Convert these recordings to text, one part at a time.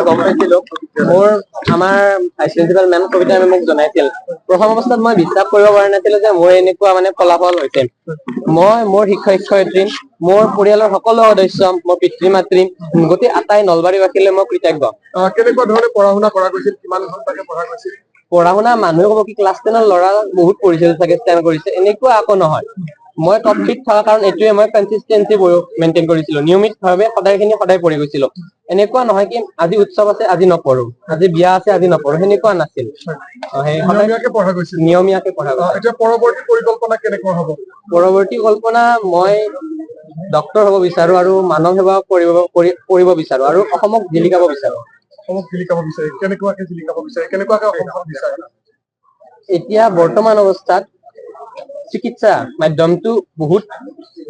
গম পাইছিলো মোৰ আমাৰ ভাইচ প্ৰিন্সিপাল মেম কবিতা মেমে মোক জনাইছিল প্ৰথম অৱস্থাত মই বিশ্বাস কৰিব পৰা নাছিলো যে মোৰ এনেকুৱা মানে ফলাফল হৈছে মই মোৰ শিক্ষক শিক্ষয়িত্ৰী মোৰ পৰিয়ালৰ সকলো সদস্য মোৰ পিতৃ মাতৃ গোটেই আটাই নলবাৰীবাসীলৈ মই কৃতজ্ঞ কেনেকুৱা ধৰণে পঢ়া শুনা কৰা গৈছিল কিমান ঘণ্টাকে পঢ়া গৈছিল পঢ়া শুনা মানুহে ক'ব কি ক্লাছ 10ৰ ল'ৰা বহুত পঢ়িছিল চাগে ষ্টেণ্ড কৰিছে এনেকুৱা আকৌ নহয় মই টপ 3 থকা কাৰণ এইটোৱে মই কনসিস্টেন্সি মেইনটেইন কৰিছিলো নিয়মিতভাৱে সদায় পঢ়ি গৈছিলো এনেকুৱা নহয় কি আজি উৎসৱ আছে আজি নপঢ়ো আজি বিয়া আছে আজি নপঢ়ো সেনেকুৱা নাছিল নিয়মীয়াকে পঢ়া এতিয়া পৰৱৰ্তী পৰিকল্পনা কেনেকুৱা হ'ব পৰৱৰ্তী কল্পনা মই ডক্টৰ হ'ব বিচাৰো আৰু মানৱ সেৱা কৰিব বিচাৰো আৰু অসমক জিলিকাব বিচাৰো এতিয়া বৰ্তমান অৱস্থাত চিকিৎসা মাধ্যমটো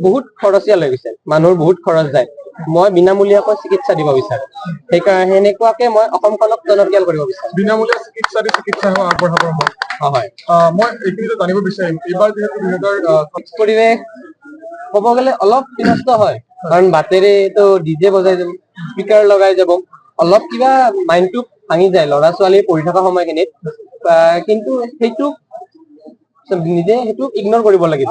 বহুত খৰচীয়া হৈ গৈছে মানুহৰ বহুত খৰচ যায় মই বিনামূলীয়াকৈ চিকিৎসা দিব বিচাৰো সেইকাৰণে সেনেকুৱাকে মই অসমখনক টনকিয়াল কৰিব বিচাৰো বিনামূলীয়া চিকিৎসা সেৱা আগবঢ়াবৰ মন হয় মই এইখিনিতে জানিব বিচাৰিম এইবাৰ যিহেতু 2000 পৰিৱেশ ক'ব গ'লে অলপ বিনষ্ট হয় কাৰণ বাটেৰে তো ডিজে বজাই যাব স্পিকাৰ লগাই যাব অলপ কিবা মাইণ্ডটো ভাঙি যায় ল'ৰা ছোৱালী পঢ়ি থকা সময়খিনিত কিন্তু সেইটো নিজে সেইটো ইগনোৰ কৰিব লাগিব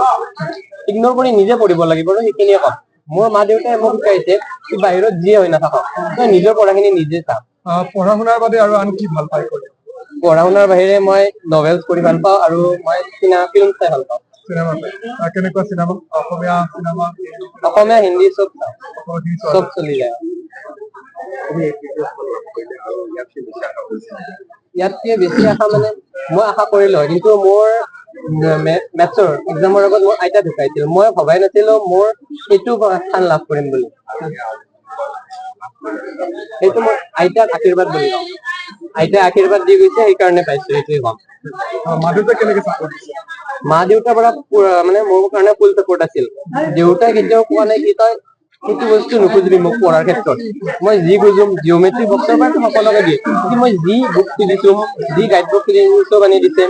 ইগনোৰ কৰি নিজে পঢ়িব লাগিব আৰু সেইখিনিয়ে কম মোৰ মা দেউতাই মোক শিকাইছে কি বাহিৰত যিয়ে হৈ নাথাকক তই নিজৰ পঢ়াখিনি নিজে চা পঢ়া শুনাৰ বাদে আৰু আন কি ভাল পায় পঢ়া শুনাৰ বাহিৰে মই নভেলছ পঢ়ি ভাল পাওঁ আৰু মই ফিল্ম চাই ভাল পাওঁ কেনেকুৱা চিনেমা অসমীয়া হিন্দী চব চলি যায় ইয়াতকে বেছি আশা মানে মই আশা কৰিলো কিন্তু মোৰ মেথছৰ এক্সামৰ আগত মোৰ আইতা ঢুকাইছিল মই ভবাই নাছিলো মোৰ এইটো স্থান লাভ কৰিম বুলি সেইটো মই আইতাক আশীৰ্বাদ বুলি কওঁ আইতাই আশীৰ্বাদ দি গৈছে সেইকাৰণে পাইছো এইটোৱে কম মা দেউতাৰ পৰা মানে মোৰ কাৰণে ফুল চাপৰ্ট আছিল দেউতাই কেতিয়াও কোৱা নাই কি তই সেইটো বস্তু নুখুজিবি মোক পঢ়াৰ ক্ষেত্ৰত মই যি খুজো জিঅ'মেট্ৰি বক্সৰ পৰা সকলোকে দিয়ে কিন্তু মই যি বুক খুজিছো যি গাইড বুক খুজিছো চব আনি দিছে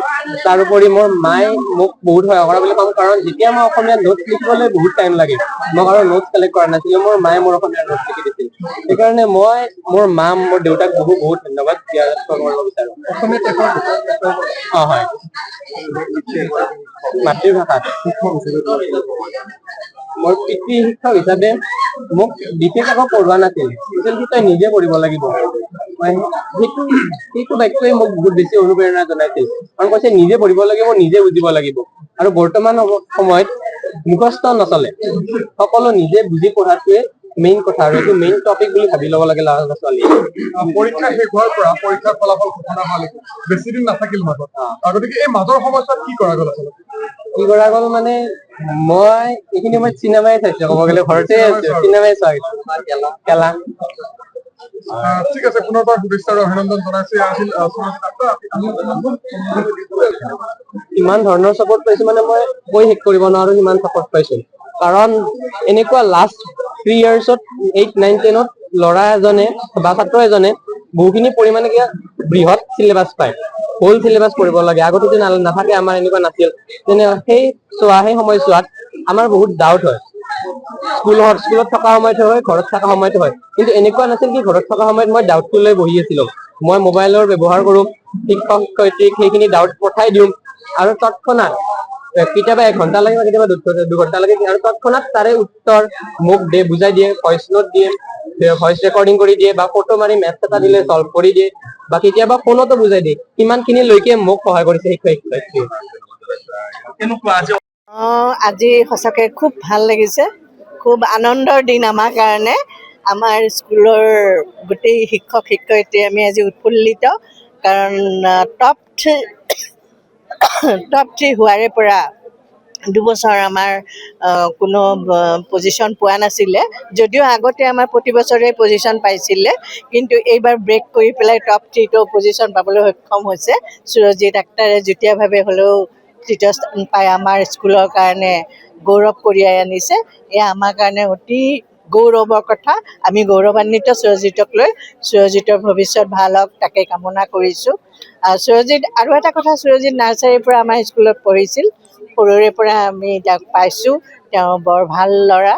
তাৰোপৰি মোৰ মায়ে মোক বহুত সহায় কৰা বুলি কওঁ কাৰণ যেতিয়া মই অসমীয়া নোটছ লিখিবলৈ বহুত টাইম লাগে মই কাৰো নোটছ কালেক্ট কৰা নাছিলো মোৰ মায়ে মোৰ অসমীয়া নোটছ লিখি দিছিল সেইকাৰণে মই মোৰ মা মোৰ দেউতাক বহুত ধন্যবাদ জ্ঞাপন কৰিব বিচাৰো হয় মাতৃভাষাত মোৰ পিতৃ শিক্ষক হিচাপে মোক বিশেষ একো পঢ়োৱা নাছিল তই নিজে পঢ়িব লাগিব সেইটো বাক্যই মোক বহুত বেছি অনুপ্ৰেৰণা জনাইছিল কাৰণ কৈছে নিজে পঢ়িব লাগিব নিজে বুজিব লাগিব আৰু বৰ্তমান সময়ত মুখস্থ নচলে সকলো নিজে বুজি পঢ়াটোৱে মেইন কথা আৰু এইটো মেইন টপিক বুলি ভাবি ল'ব লাগে ল'ৰা ছোৱালীয়ে পৰীক্ষা শেষ হোৱাৰ পৰা পৰীক্ষাৰ ফলাফল ঘোষণা হোৱালৈকে বেছি দিন নাথাকিল মাজত গতিকে এই মাজৰ সময়ছোৱাত কি কৰা গ'ল মানে মই এইখিনি মই চিনেমাই চাইছো ক'ব গ'লে ঘৰতে আছো চিনেমাই চোৱা খেলা ঠিক আছে পুনৰবাৰ শুভেচ্ছা আৰু অভিনন্দন জনাইছো ইমান ধৰণৰ চাপৰ্ট পাইছো মানে মই কৈ শেষ কৰিব নোৱাৰো ইমান চাপৰ্ট পাইছো কাৰণ এনেকুৱা লাষ্ট 3 ইয়াৰ্ছত 8, 9, 10ত ল'ৰা এজনে বা ছাত্ৰ এজনে বহুখিনি পৰিমাণে বৃহৎ চিলেবাছ পায় হোল চিলেবাছ পঢ়িব লাগে আগতেতো নাথাকে আমাৰ এনেকুৱা নাছিল তেনে সেই সময়ছোৱাত আমাৰ বহুত ডাউট হয় স্কুলত থকা সময়ত হয় ঘৰত থকা সময়ত হয় কিন্তু এনেকুৱা নাছিল কি ঘৰত থকা সময়ত মই ডাউটটো লৈ বহি আছিলো মই মোবাইলৰ ব্যৱহাৰ কৰো শিক্ষক শিক্ষয়িত্ৰীক সেইখিনি ডাউট পঠাই দিওঁ আৰু তৎক্ষণাত কেতিয়াবা 1 ঘণ্টা লাগে কেতিয়াবা 2 ঘণ্টা লাগে আৰু তৎক্ষণাত তাৰে উত্তৰ মোক বুজাই দিয়ে ভইচ নোট দিয়ে ভইচ ৰেকৰ্ডিং কৰি দিয়ে বা ফটো মাৰি মেথছ এটা দিলে সলভ কৰি দিয়ে বা কেতিয়াবা ফোনতো বুজাই দিয়ে কিমানখিনি লৈকে মোক সহায় কৰিছে শিক্ষক শিক্ষয়িত্ৰীয়ে আজি সঁচাকৈ খুব ভাল লাগিছে খুব আনন্দৰ দিন আমাৰ কাৰণে আমাৰ স্কুলৰ গোটেই শিক্ষক শিক্ষয়িত্ৰী আমি আজি উৎফুল্লিত কাৰণ টপ 3 হোৱাৰে পৰা 2 বছৰ আমাৰ কোনো পজিশ্যন পোৱা নাছিলে যদিও আগতে আমাৰ প্ৰতি বছৰে পজিশ্যন পাইছিলে কিন্তু এইবাৰ ব্ৰেক কৰি পেলাই টপ 3টো পজিশ্যন পাবলৈ সক্ষম হৈছে সুৰজিত আক্তাৰে যুটীয়াভাৱে হ'লেও 3য় স্থান পাই আমাৰ স্কুলৰ কাৰণে গৌৰৱ কঢ়িয়াই আনিছে এয়া আমাৰ কাৰণে অতি গৌৰৱৰ কথা আমি গৌৰৱান্বিত সুৰজিতক লৈ সুৰজিতৰ ভৱিষ্যত ভাল হওক তাকে কামনা কৰিছোঁ সুৰজিত আৰু এটা কথা সুৰজিত নাৰ্চাৰীৰ পৰা আমাৰ স্কুলত পঢ়িছিল সৰুৰে পৰা আমি তাক পাইছোঁ। তেওঁ বৰ ভাল ল'ৰা,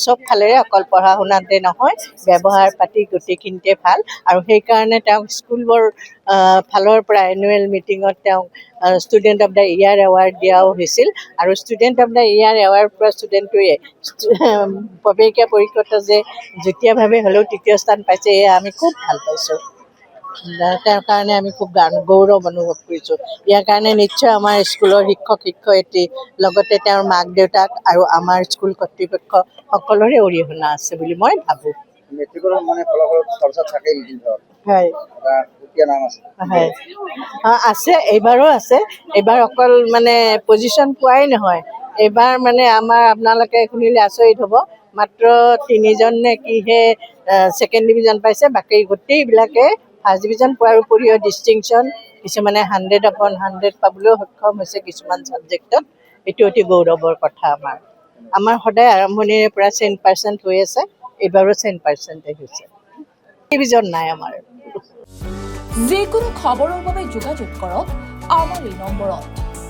চব ফালেৰে, অকল পঢ়া শুনাতে নহয়, ব্যৱহাৰ পাতি গোটেইখিনিতে ভাল। আৰু সেইকাৰণে তেওঁক স্কুলৰ ফালৰ পৰা এনুৱেল মিটিঙত তেওঁক student of the year award দিয়াও হৈছিল। আৰু student of the year award পোৱা ষ্টুডেণ্টটোৱে প্ৰৱেশিকা পৰীক্ষাত যে যুটীয়াভাৱে হ'লেও তৃতীয় স্থান পাইছে, এয়া আমি খুব ভাল পাইছোঁ। তাৰ কাৰণে আমি খুব গৌৰৱ অনুভৱ কৰিছোঁ। ইয়াৰ কাৰণে নিশ্চয় আমাৰ স্কুলৰ শিক্ষক শিক্ষয়িত্ৰী, লগতে তেওঁৰ মাক দেউতাক আৰু আমাৰ স্কুল কৰ্তৃপক্ষ সকলোৰে অৰিহণা আছে বুলি মই ভাবোঁ। মেট্ৰিকৰ মানে ফলাফলত চৰ্চা থাকেই কিন্তু হয় এটা সুকীয়া নাম আছে। হয়, আছে, এইবাৰো আছে। এইবাৰ অকল মানে পজিশ্যন পোৱাই নহয়, এইবাৰ মানে আমাৰ আপোনালোকে শুনিলে আচৰিত হ'ব, মাত্ৰ 3জন নে কিহে ছেকেণ্ড ডিভিজন পাইছে, বাকী গোটেইবিলাকে ফাৰ্ষ্ট ডিভিজন পোৱাৰ উপৰিও ডিষ্টিংশ্যন, কিছুমানে 100/100 পাবলৈও সক্ষম হৈছে কিছুমান ছাবজেক্টত। এইটো অতি গৌৰৱৰ কথা আমাৰ। আমাৰ সদায় আৰম্ভণিৰে পৰা 100% হৈ আছে, এইবাৰো 100% হৈছে। ডিভিজন নাই আমাৰ। যিকোনো খবৰৰ বাবে যোগাযোগ কৰক আমাৰ এই নম্বৰত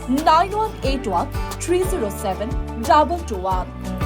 9181 307 221।